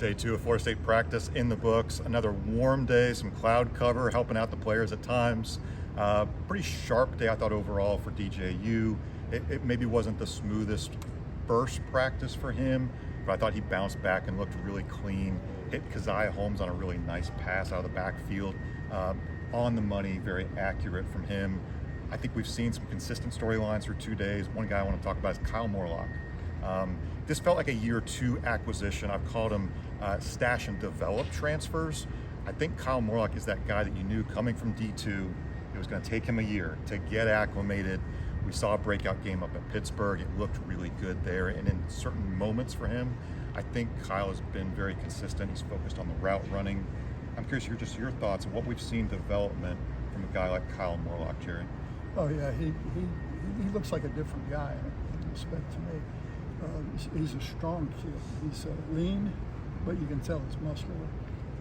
Day 2 of Florida State practice in the books. Another warm day, some cloud cover helping out the players at times. Pretty sharp day, I thought, overall for DJU. It maybe wasn't the smoothest first practice for him, but I thought he bounced back and looked really clean. Hit Keziah Holmes on a really nice pass out of the backfield. On the money, very accurate from him. I think we've seen some consistent storylines for 2 days. One guy I want to talk about is Kyle Morlock. This felt like a year 2 acquisition. I've called them stash and develop transfers. I think Kyle Morlock is that guy that you knew coming from D2. It was going to take him a year to get acclimated. We saw a breakout game up at Pittsburgh. It looked really good there. And in certain moments for him, I think Kyle has been very consistent. He's focused on the route running. I'm curious your thoughts on what we've seen development from a guy like Kyle Morlock, Jerry. Oh yeah, he looks like a different guy in respect to me. He's a strong kid. He's lean, but you can tell he's muscular.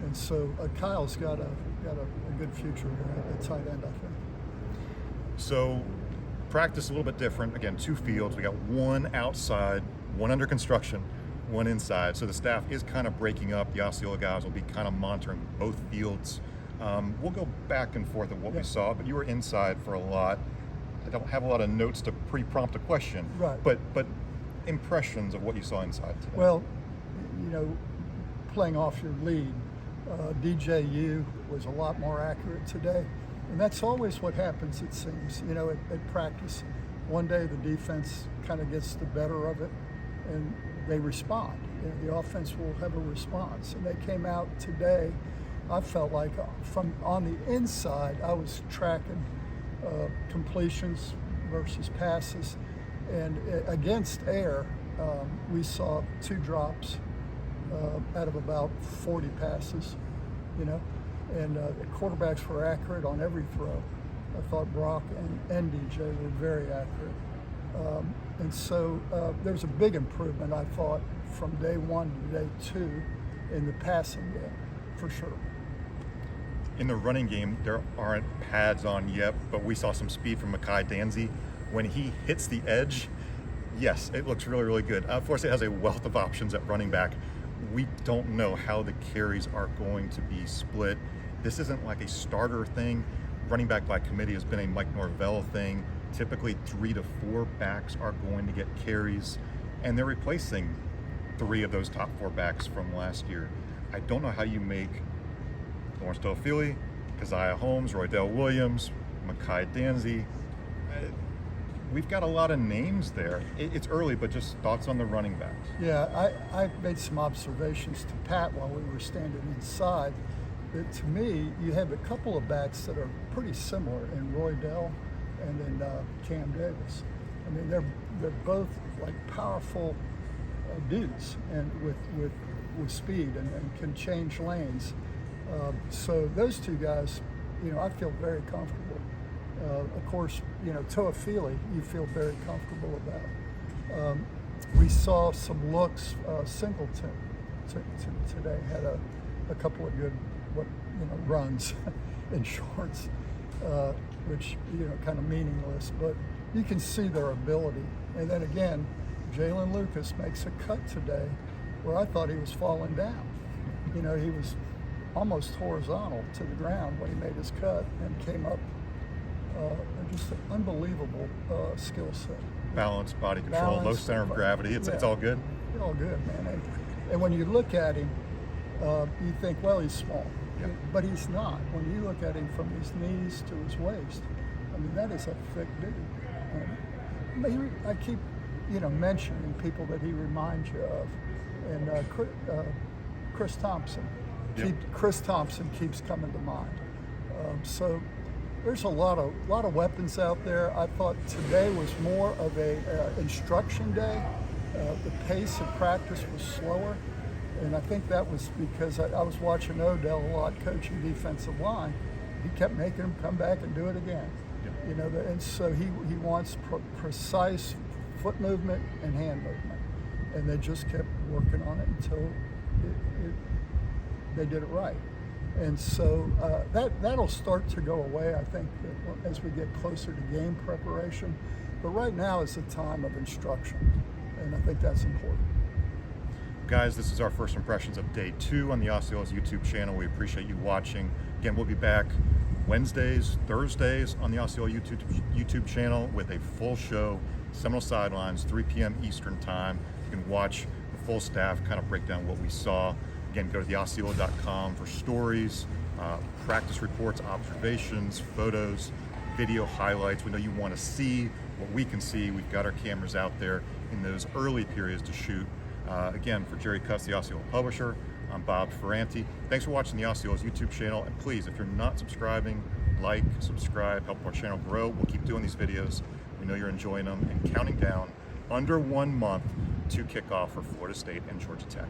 And so Kyle's got a good future at tight end, I think. So practice a little bit different. Again, 2 fields. We got one outside, one under construction, one inside. So the staff is kind of breaking up. The Osceola guys will be kind of monitoring both fields. We'll go back and forth of what we saw, but you were inside for a lot. I don't have a lot of notes to pre-prompt a question, right? But impressions of what you saw inside today. Well, playing off your lead, DJU was a lot more accurate today, and that's always what happens. It seems, at practice, one day the defense kind of gets the better of it, and they respond. The offense will have a response, and they came out today. I felt like from on the inside, I was tracking completions versus passes, and against air, we saw 2 drops out of about 40 passes, and the quarterbacks were accurate on every throw. I thought Brock and DJ were very accurate. And so there's a big improvement, I thought, from day 1 to day 2 in the passing game, for sure. In the running game, there aren't pads on yet, but we saw some speed from Makai Danzy. When he hits the edge, yes, it looks really, really good. Florida State has a wealth of options at running back. We don't know how the carries are going to be split. This isn't like a starter thing. Running back by committee has been a Mike Norvell thing. Typically 3 to 4 backs are going to get carries, and they're replacing 3 of those top 4 backs from last year. I don't know how you make Lawrence Toafili, Keziah Holmes, Roydell Williams, Makai Danzy. We've got a lot of names there. It's early, but just thoughts on the running backs. Yeah, I made some observations to Pat while we were standing inside. That to me, you have a couple of backs that are pretty similar in Roydell and in Cam Davis. I mean, they're both like powerful dudes and with speed and can change lanes. So those 2 guys, I feel very comfortable. Of course, Toafili, you feel very comfortable about. We saw some looks. Singleton today had a couple of good runs in shorts, which kind of meaningless, but you can see their ability. And then again, Jalen Lucas makes a cut today where I thought he was falling down. He was almost horizontal to the ground when he made his cut and came up. Just an unbelievable skill set. Balance, body control, low center of gravity. It's all good. It's all good, man. And when you look at him, you think, well, he's small, but he's not. When you look at him from his knees to his waist, I mean, that is a thick dude. I keep, mentioning people that he reminds you of, and Chris Thompson. Chris Thompson keeps coming to mind. So there's a lot of weapons out there. I thought today was more of a instruction day. The pace of practice was slower, and I think that was because I was watching Odell a lot coaching defensive line. He kept making them come back and do it again. And so he wants precise foot movement and hand movement, and they just kept working on it until they did it right. And so that'll start to go away, I think, as we get closer to game preparation. But right now is a time of instruction, and I think that's important. guys, this is our first impressions of day 2 on the Osceolas YouTube channel. We appreciate you watching. Again, we'll be back Wednesdays, Thursdays on the Osceola YouTube channel with a full show, Seminole Sidelines, 3 p.m. Eastern Time. You can watch the full staff kind of break down what we saw. Again, go to theosceola.com for stories, practice reports, observations, photos, video highlights. We know you want to see what we can see. We've got our cameras out there in those early periods to shoot. Again, for Jerry Kutz, the Osceola publisher, I'm Bob Ferrante. Thanks for watching the Osceola's YouTube channel. And please, if you're not subscribing, like, subscribe, help our channel grow. We'll keep doing these videos. We know you're enjoying them, and counting down under 1 month to kick off for Florida State and Georgia Tech.